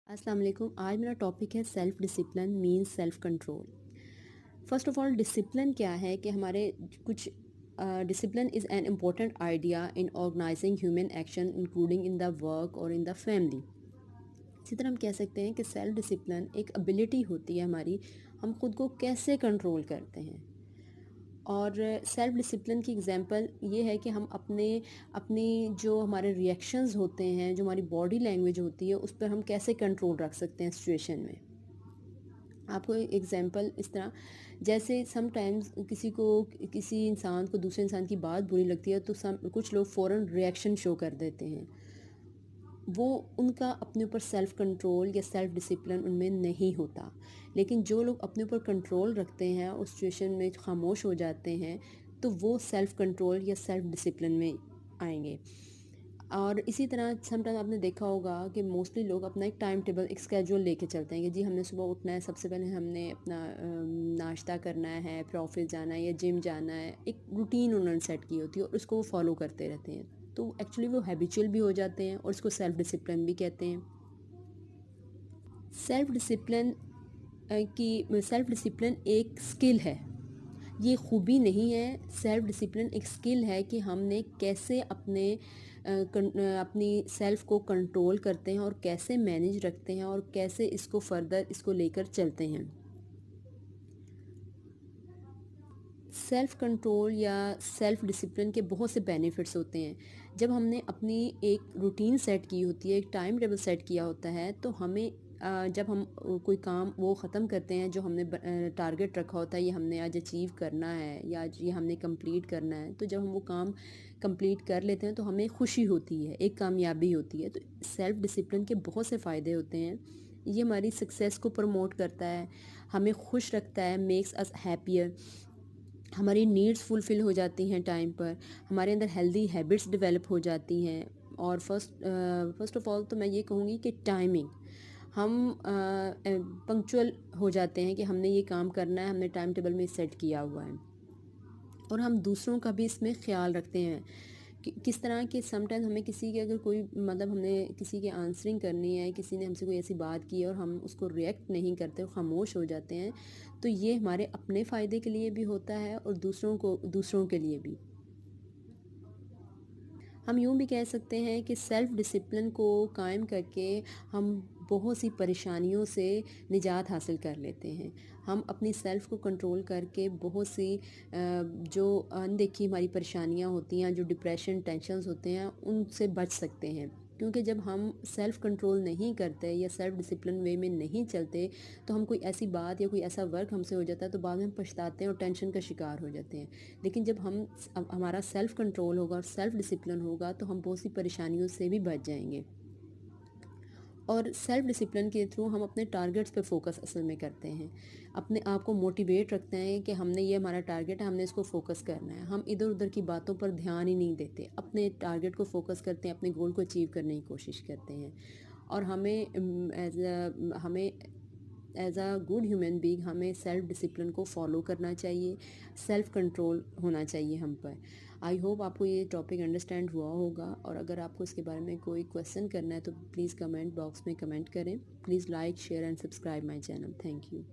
अस्सलाम वालेकुम। आज मेरा टॉपिक है self discipline means self control. First of all discipline क्या है कि हमारे कुछ discipline is an important idea in organising human action including in the work और इन द फैमिली। इसी तरह हम कह सकते हैं कि सेल्फ़ डिसिप्लिन एक एबिलिटी होती है हमारी, हम खुद को कैसे कंट्रोल करते हैं। और सेल्फ़ डिसिप्लिन की एग्जांपल ये है कि हम अपनी जो हमारे रिएक्शंस होते हैं, जो हमारी बॉडी लैंग्वेज होती है, उस पर हम कैसे कंट्रोल रख सकते हैं सिचुएशन में। आपको एग्जांपल इस तरह, जैसे समटाइम्स किसी इंसान को दूसरे इंसान की बात बुरी लगती है तो कुछ लोग फ़ौरन रिएक्शन शो कर देते हैं। वो उनका अपने ऊपर सेल्फ़ कंट्रोल या सेल्फ़ डिसिप्लिन उनमें नहीं होता। लेकिन जो लोग अपने ऊपर कंट्रोल रखते हैं उस सिचुएशन में खामोश हो जाते हैं, तो वो सेल्फ़ कंट्रोल या सेल्फ़ डिसिप्लिन में आएंगे। और इसी तरह समटाइम आपने देखा होगा कि मोस्टली लोग अपना एक टाइम टेबल, एक स्केड्यूल लेके चलते हैं कि जी हमने सुबह उठना है, सबसे पहले हमने अपना नाश्ता करना है, फिर ऑफिस जाना है या जिम जाना है। एक रूटीन उन्होंने सेट की होती है और उसको वो फॉलो करते रहते हैं, तो एक्चुअली वो हैबिचुअल भी हो जाते हैं और इसको सेल्फ़ डिसिप्लिन भी कहते हैं। सेल्फ़ डिसिप्लिन सेल्फ़ डिसिप्लिन एक स्किल है, ये खूबी नहीं है। सेल्फ़ डिसिप्लिन एक स्किल है कि हमने कैसे अपनी सेल्फ़ को कंट्रोल करते हैं और कैसे मैनेज रखते हैं और कैसे इसको फर्दर इसको लेकर चलते हैं। सेल्फ़ कंट्रोल या सेल्फ़ डिसिप्लिन के बहुत से बेनिफिट्स होते हैं। जब हमने अपनी एक रूटीन सेट की होती है, एक टाइम टेबल सेट किया होता है, तो हमें जब हम कोई काम वो ख़त्म करते हैं जो हमने टारगेट रखा होता है, ये हमने आज अचीव करना है या आज ये हमने कंप्लीट करना है, तो जब हम वो काम कंप्लीट कर लेते हैं तो हमें खुशी होती है, एक कामयाबी होती है। तो सेल्फ़ डिसिप्लिन के बहुत से फ़ायदे होते हैं। ये हमारी सक्सेस को प्रमोट करता है, हमें खुश रखता है, मेक्स अस हैप्पियर। हमारी नीड्स फुलफ़िल हो जाती हैं टाइम पर, हमारे अंदर हेल्दी हैबिट्स डेवलप हो जाती हैं। और फर्स्ट ऑफ़ ऑल तो मैं ये कहूँगी कि टाइमिंग, हम पंक्चुअल हो जाते हैं कि हमने ये काम करना है, हमने टाइम टेबल में सेट किया हुआ है। और हम दूसरों का भी इसमें ख़्याल रखते हैं कि किस तरह के समटाइम हमें किसी के अगर कोई हमने किसी की आंसरिंग करनी है, किसी ने हमसे कोई ऐसी बात की है और हम उसको रिएक्ट नहीं करते, खामोश हो जाते हैं, तो ये हमारे अपने फ़ायदे के लिए भी होता है और दूसरों के लिए भी। हम यूँ भी कह सकते हैं कि सेल्फ़ डिसिप्लिन को कायम करके हम बहुत सी परेशानियों से निजात हासिल कर लेते हैं। हम अपनी सेल्फ़ को कंट्रोल करके बहुत सी जो अनदेखी हमारी परेशानियाँ होती हैं, जो डिप्रेशन, टेंशन्स होते हैं, उनसे बच सकते हैं। क्योंकि जब हम सेल्फ़ कंट्रोल नहीं करते या सेल्फ़ डिसिप्लिन वे में नहीं चलते, तो हम कोई ऐसी बात या कोई ऐसा वर्क हमसे हो जाता है तो बाद में हम पछताते हैं और टेंशन का शिकार हो जाते हैं। लेकिन जब हमारा सेल्फ़ कंट्रोल होगा और सेल्फ़ डिसिप्लिन होगा तो हम बहुत सी परेशानियों से भी बच जाएंगे। और सेल्फ़ डिसिप्लिन के थ्रू हम अपने टारगेट्स पे फोकस असल में करते हैं, अपने आप को मोटिवेट रखते हैं कि हमने ये हमारा टारगेट है, हमने इसको फोकस करना है। हम इधर उधर की बातों पर ध्यान ही नहीं देते, अपने टारगेट को फोकस करते हैं, अपने गोल को अचीव करने की कोशिश करते हैं। और हमें as a good human being हमें सेल्फ़ डिसिप्लिन को फॉलो करना चाहिए, सेल्फ़ कंट्रोल होना चाहिए हम पर। आई होप आपको ये टॉपिक अंडरस्टैंड हुआ होगा, और अगर आपको इसके बारे में कोई क्वेश्चन करना है तो प्लीज़ कमेंट बॉक्स में कमेंट करें। Please like, share and subscribe my channel. Thank you.